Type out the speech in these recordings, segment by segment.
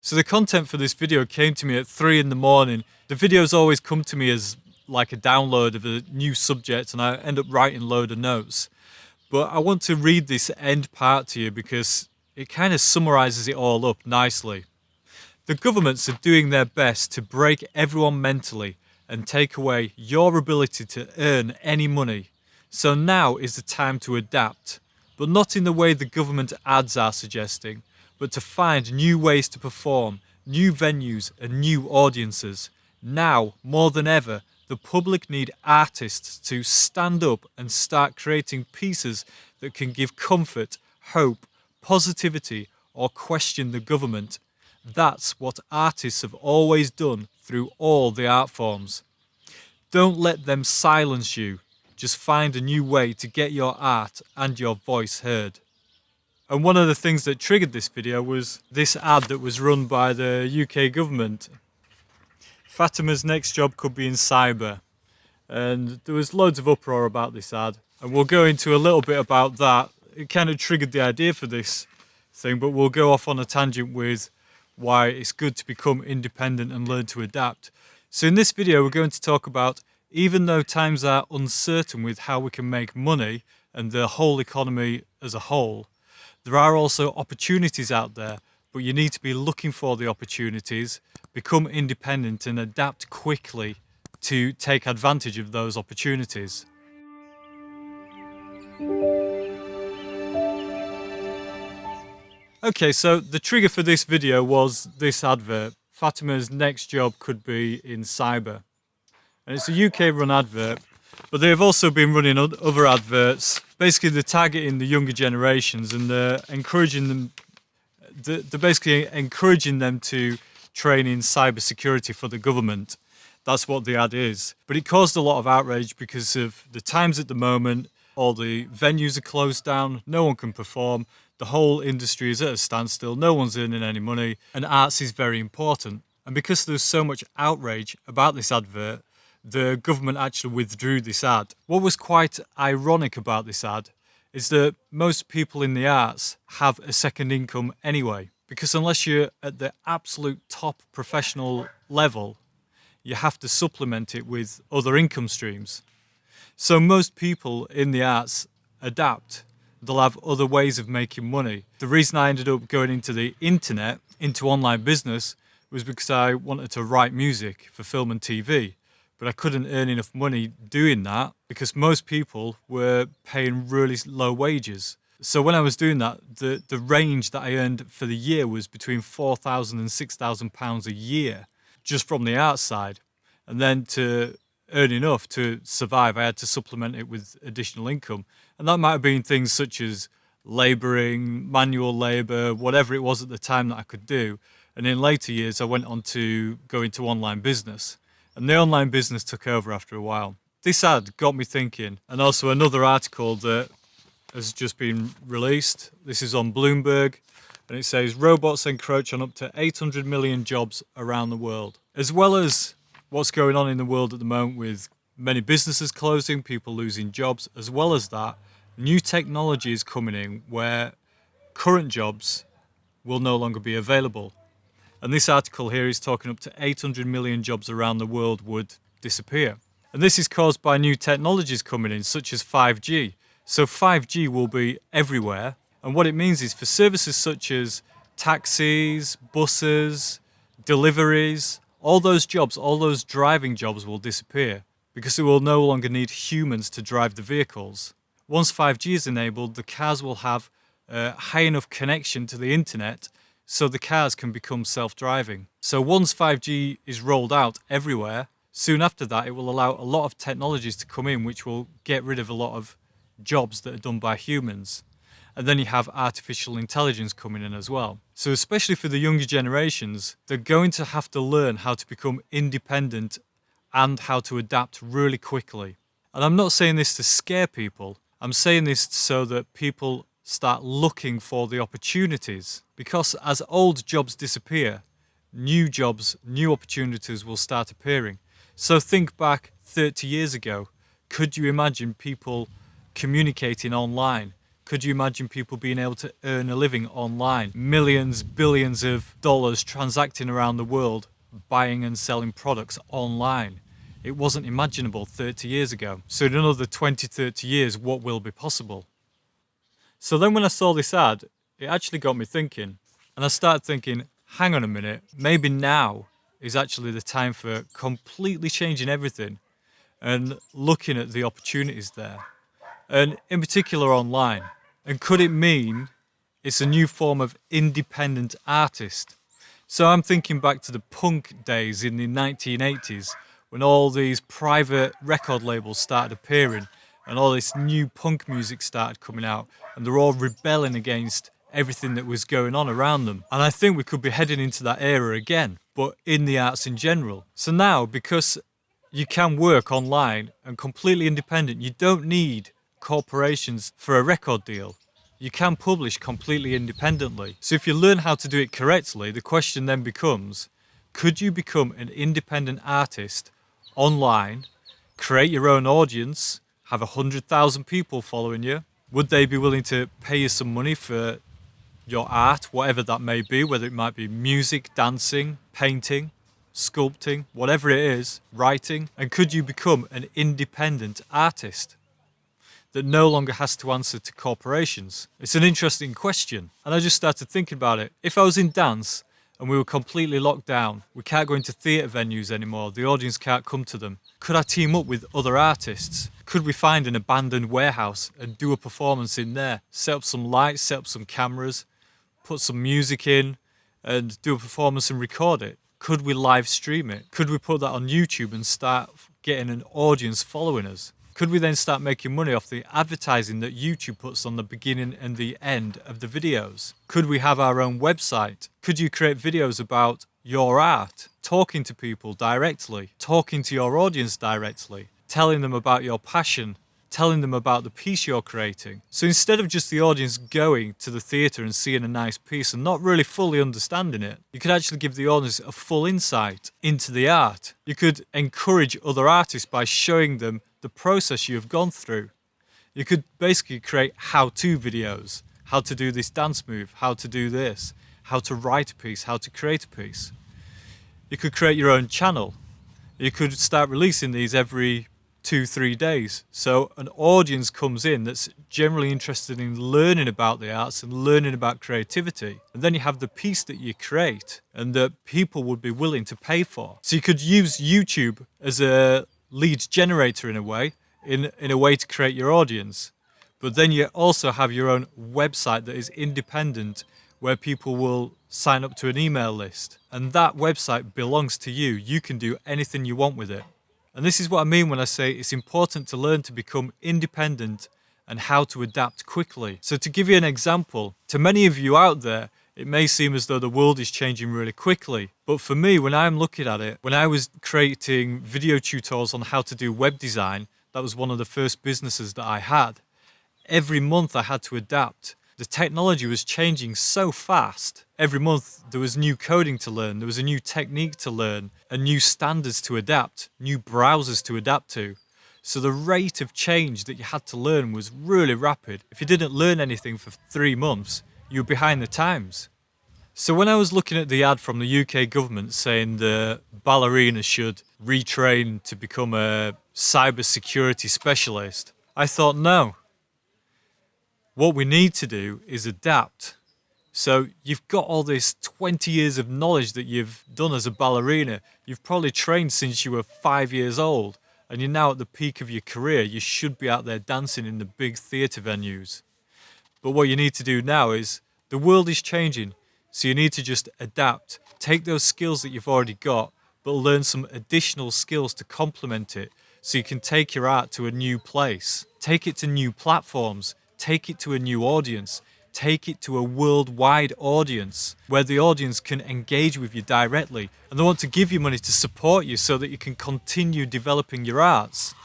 So the content for this video came to me at 3 in the morning. The videos always come to me as like a download of a new subject, and I end up writing a load of notes. But I want to read this end part to you because it kind of summarizes it all up nicely. The governments are doing their best to break everyone mentally and take away your ability to earn any money. So now is the time to adapt, but not in the way the government ads are suggesting, but to find new ways to perform, new venues and new audiences. Now, more than ever, the public need artists to stand up and start creating pieces that can give comfort, hope, positivity, or question the government. That's what artists have always done through all the art forms. Don't let them silence you. Just find a new way to get your art and your voice heard. And one of the things that triggered this video was this ad that was run by the UK government. Fatima's next job could be in cyber. And there was loads of uproar about this ad. And we'll go into a little bit about that. It kind of triggered the idea for this thing, but we'll go off on a tangent with why it's good to become independent and learn to adapt. So in this video, we're going to talk about, even though times are uncertain with how we can make money and the whole economy as a whole, there are also opportunities out there, but you need to be looking for the opportunities, become independent and adapt quickly to take advantage of those opportunities. Okay, so the trigger for this video was this advert. Fatima's next job could be in cyber. And it's a UK run advert, but they've also been running other adverts. Basically, they're targeting the younger generations and they're basically encouraging them to train in cyber security for the government. That's what the ad is. But it caused a lot of outrage because of the times at the moment. All the venues are closed down, no one can perform, the whole industry is at a standstill, no one's earning any money, and arts is very important. And because there's so much outrage about this advert, the government actually withdrew this ad. What was quite ironic about this ad is that most people in the arts have a second income anyway, because unless you're at the absolute top professional level, you have to supplement it with other income streams. So most people in the arts adapt. They'll have other ways of making money. The reason I ended up going into the internet, into online business, was because I wanted to write music for film and TV. But I couldn't earn enough money doing that because most people were paying really low wages. So when I was doing that, the range that I earned for the year was between £4,000 and £6,000 a year, just from the arts side. And then to earn enough to survive, I had to supplement it with additional income. And that might have been things such as labouring, manual labour, whatever it was at the time that I could do. And in later years, I went on to go into online business. And the online business took over after a while. This ad got me thinking, and also another article that has just been released. This is on Bloomberg, and it says robots encroach on up to 800 million jobs around the world. As well as what's going on in the world at the moment with many businesses closing, people losing jobs, as well as that, new technology is coming in where current jobs will no longer be available. And this article here is talking up to 800 million jobs around the world would disappear. And this is caused by new technologies coming in, such as 5G. So 5G will be everywhere. And what it means is for services such as taxis, buses, deliveries, all those jobs, all those driving jobs will disappear because it will no longer need humans to drive the vehicles. Once 5G is enabled, the cars will have a high enough connection to the internet so the cars can become self-driving. So once 5G is rolled out everywhere, soon after that it will allow a lot of technologies to come in which will get rid of a lot of jobs that are done by humans. And then you have artificial intelligence coming in as well. So especially for the younger generations, they're going to have to learn how to become independent and how to adapt really quickly. And I'm not saying this to scare people. I'm saying this so that people start looking for the opportunities. Because as old jobs disappear, new jobs, new opportunities will start appearing. So think back 30 years ago. Could you imagine people communicating online? Could you imagine people being able to earn a living online? Millions, billions of dollars transacting around the world, buying and selling products online. It wasn't imaginable 30 years ago. So in another 20, 30 years, what will be possible? So then when I saw this ad, it actually got me thinking. And I started thinking, hang on a minute, maybe now is actually the time for completely changing everything and looking at the opportunities there. And in particular online. And could it mean it's a new form of independent artist? So I'm thinking back to the punk days in the 1980s when all these private record labels started appearing and all this new punk music started coming out and they're all rebelling against everything that was going on around them. And I think we could be heading into that era again, but in the arts in general. So now, because you can work online and completely independent, you don't need corporations for a record deal. You can publish completely independently. So if you learn how to do it correctly, the question then becomes, could you become an independent artist online, create your own audience, have 100,000 people following you? Would they be willing to pay you some money for your art, whatever that may be, whether it might be music, dancing, painting, sculpting, whatever it is, writing? And could you become an independent artist that no longer has to answer to corporations? It's an interesting question. And I just started thinking about it. If I was in dance and we were completely locked down, we can't go into theatre venues anymore, the audience can't come to them, could I team up with other artists? Could we find an abandoned warehouse and do a performance in there? Set up some lights, set up some cameras, put some music in and do a performance and record it? Could we live stream it? Could we put that on YouTube and start getting an audience following us? Could we then start making money off the advertising that YouTube puts on the beginning and the end of the videos? Could we have our own website? Could you create videos about your art, talking to people directly, talking to your audience directly, telling them about your passion, telling them about the piece you're creating? So instead of just the audience going to the theatre and seeing a nice piece and not really fully understanding it, you could actually give the audience a full insight into the art. You could encourage other artists by showing them the process you've gone through. You could basically create how-to videos, how to do this dance move, how to do this, how to write a piece, how to create a piece. You could create your own channel. You could start releasing these every 2-3 days. So an audience comes in that's generally interested in learning about the arts and learning about creativity. And then you have the piece that you create and that people would be willing to pay for. So you could use YouTube as a lead generator in a way to create your audience. But then you also have your own website that is independent where people will sign up to an email list. And that website belongs to you. You can do anything you want with it. And this is what I mean when I say it's important to learn to become independent and how to adapt quickly. So to give you an example, to many of you out there, it may seem as though the world is changing really quickly. But for me, when I'm looking at it, when I was creating video tutorials on how to do web design, that was one of the first businesses that I had. Every month I had to adapt. The technology was changing so fast. Every month there was new coding to learn, there was a new technique to learn, and new standards to adapt, new browsers to adapt to. So the rate of change that you had to learn was really rapid. If you didn't learn anything for 3 months, you were behind the times. So when I was looking at the ad from the UK government saying the ballerina should retrain to become a cybersecurity specialist, I thought, no. What we need to do is adapt. So you've got all this 20 years of knowledge that you've done as a ballerina. You've probably trained since you were 5 years old, and you're now at the peak of your career. You should be out there dancing in the big theatre venues. But what you need to do now is, the world is changing, so you need to just adapt. Take those skills that you've already got, but learn some additional skills to complement it, so you can take your art to a new place. Take it to new platforms. Take it to a new audience. Take it to a worldwide audience where the audience can engage with you directly and they want to give you money to support you so that you can continue developing your arts.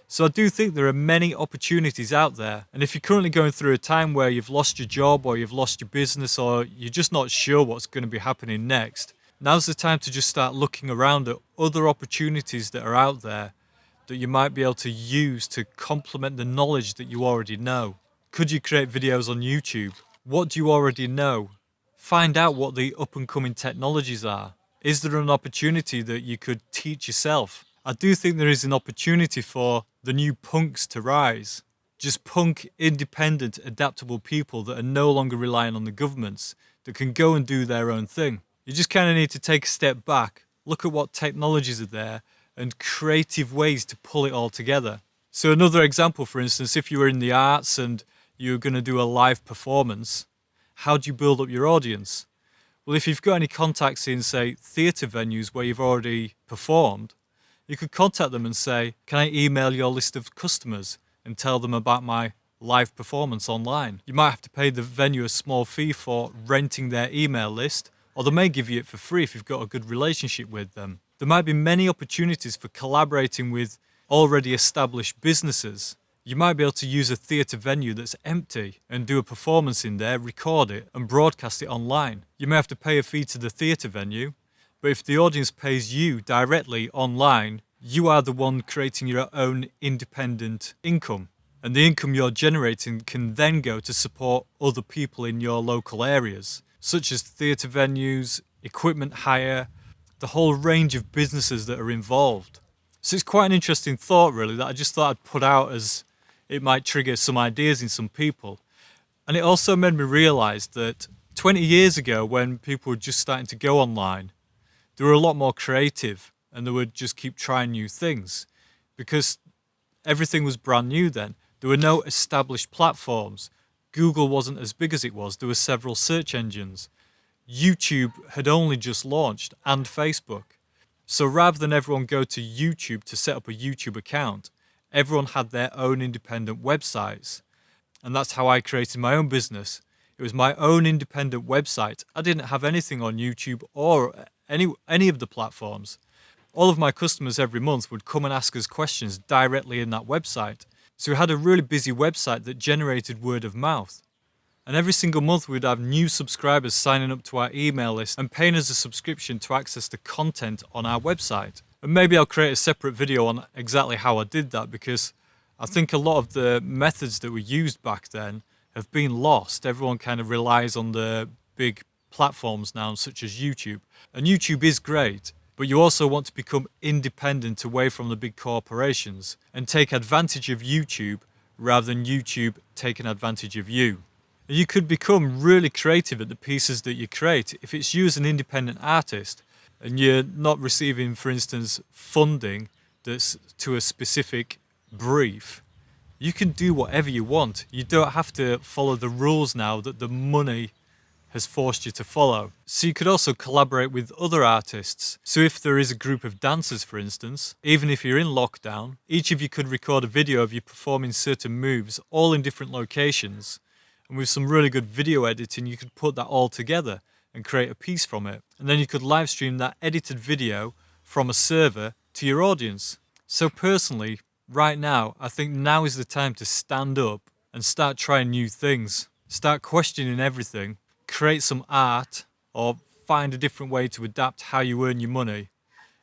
So I do think there are many opportunities out there. And if you're currently going through a time where you've lost your job or you've lost your business or you're just not sure what's going to be happening next, now's the time to just start looking around at other opportunities that are out there that you might be able to use to complement the knowledge that you already know. Could you create videos on YouTube? What do you already know? Find out what the up-and-coming technologies are. Is there an opportunity that you could teach yourself? I do think there is an opportunity for the new punks to rise. Just punk, independent, adaptable people that are no longer relying on the governments, that can go and do their own thing. You just kind of need to take a step back, look at what technologies are there, and creative ways to pull it all together. So another example, for instance, if you were in the arts and you're going to do a live performance, how do you build up your audience? Well, if you've got any contacts in, say, theatre venues where you've already performed, you could contact them and say, can I email your list of customers and tell them about my live performance online? You might have to pay the venue a small fee for renting their email list, or they may give you it for free if you've got a good relationship with them. There might be many opportunities for collaborating with already established businesses. You might be able to use a theatre venue that's empty and do a performance in there, record it and broadcast it online. You may have to pay a fee to the theatre venue, but if the audience pays you directly online, you are the one creating your own independent income. And the income you're generating can then go to support other people in your local areas, such as theatre venues, equipment hire, the whole range of businesses that are involved. So it's quite an interesting thought, really, that I just thought I'd put out as it might trigger some ideas in some people. And it also made me realise that 20 years ago, when people were just starting to go online, they were a lot more creative and they would just keep trying new things because everything was brand new then. There were no established platforms. Google wasn't as big as it was. There were several search engines. YouTube had only just launched, and Facebook. So rather than everyone go to YouTube to set up a YouTube account, everyone had their own independent websites. And that's how I created my own business. It was my own independent website. I didn't have anything on YouTube or any of the platforms. All of my customers every month would come and ask us questions directly in that website. So we had a really busy website that generated word of mouth. And every single month we'd have new subscribers signing up to our email list and paying us a subscription to access the content on our website. And maybe I'll create a separate video on exactly how I did that, because I think a lot of the methods that were used back then have been lost. Everyone kind of relies on the big platforms now, such as YouTube. And YouTube is great, but you also want to become independent away from the big corporations and take advantage of YouTube rather than YouTube taking advantage of you. You could become really creative at the pieces that you create. If it's you as an independent artist and you're not receiving, for instance, funding that's to a specific brief, you can do whatever you want. You don't have to follow the rules now that the money has forced you to follow. So you could also collaborate with other artists. So if there is a group of dancers, for instance, even if you're in lockdown, each of you could record a video of you performing certain moves, all in different locations. And with some really good video editing, you could put that all together and create a piece from it. And then you could live stream that edited video from a server to your audience. So personally, right now, I think now is the time to stand up and start trying new things. Start questioning everything. Create some art or find a different way to adapt how you earn your money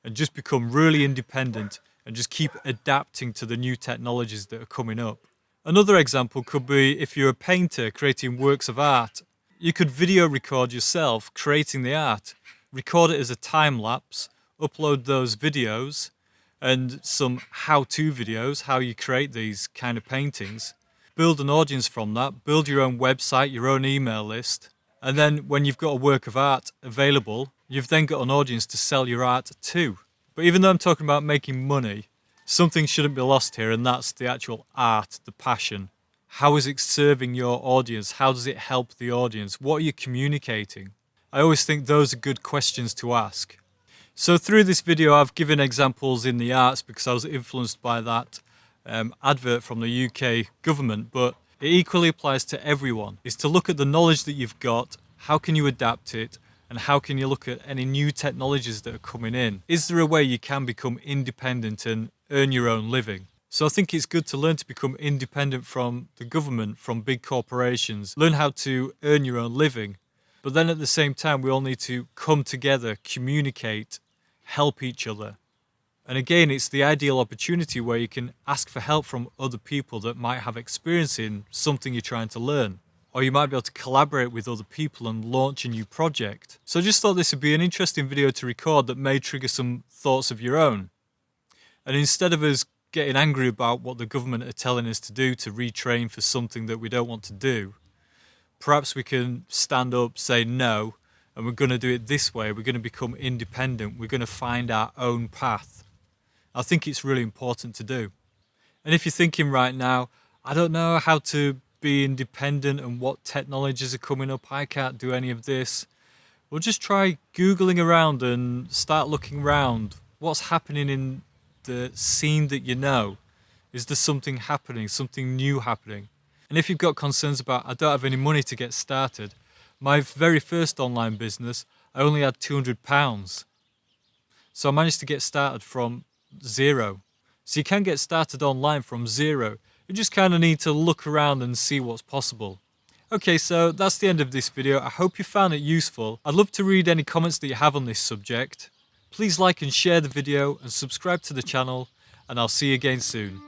and just become really independent and just keep adapting to the new technologies that are coming up. Another example could be if you're a painter creating works of art. You could video record yourself creating the art, record it as a time lapse, upload those videos and some how-to videos, how you create these kind of paintings, build an audience from that, build your own website, your own email list, and then when you've got a work of art available, you've then got an audience to sell your art to. But even though I'm talking about making money, something shouldn't be lost here, and that's the actual art, the passion. How is it serving your audience? How does it help the audience? What are you communicating? I always think those are good questions to ask. So through this video, I've given examples in the arts because I was influenced by that advert from the UK government, but it equally applies to everyone, is to look at the knowledge that you've got, how can you adapt it, and how can you look at any new technologies that are coming in? Is there a way you can become independent and earn your own living? So I think it's good to learn to become independent from the government, from big corporations, learn how to earn your own living. But then at the same time, we all need to come together, communicate, help each other. And again, it's the ideal opportunity where you can ask for help from other people that might have experience in something you're trying to learn. Or you might be able to collaborate with other people and launch a new project. So I just thought this would be an interesting video to record that may trigger some thoughts of your own. And instead of us getting angry about what the government are telling us to do to retrain for something that we don't want to do, perhaps we can stand up, say no, and we're going to do it this way. We're going to become independent. We're going to find our own path. I think it's really important to do. And if you're thinking right now, I don't know how to be independent and what technologies are coming up, I can't do any of this. Well, just try Googling around and start looking around. What's happening in the scene that you know? Is there something happening, something new happening? And if you've got concerns about, I don't have any money to get started, my very first online business, I only had £200. So I managed to get started from zero. So you can get started online from zero. You just kind of need to look around and see what's possible. Okay, so that's the end of this video. I hope you found it useful. I'd love to read any comments that you have on this subject. Please like and share the video and subscribe to the channel, and I'll see you again soon.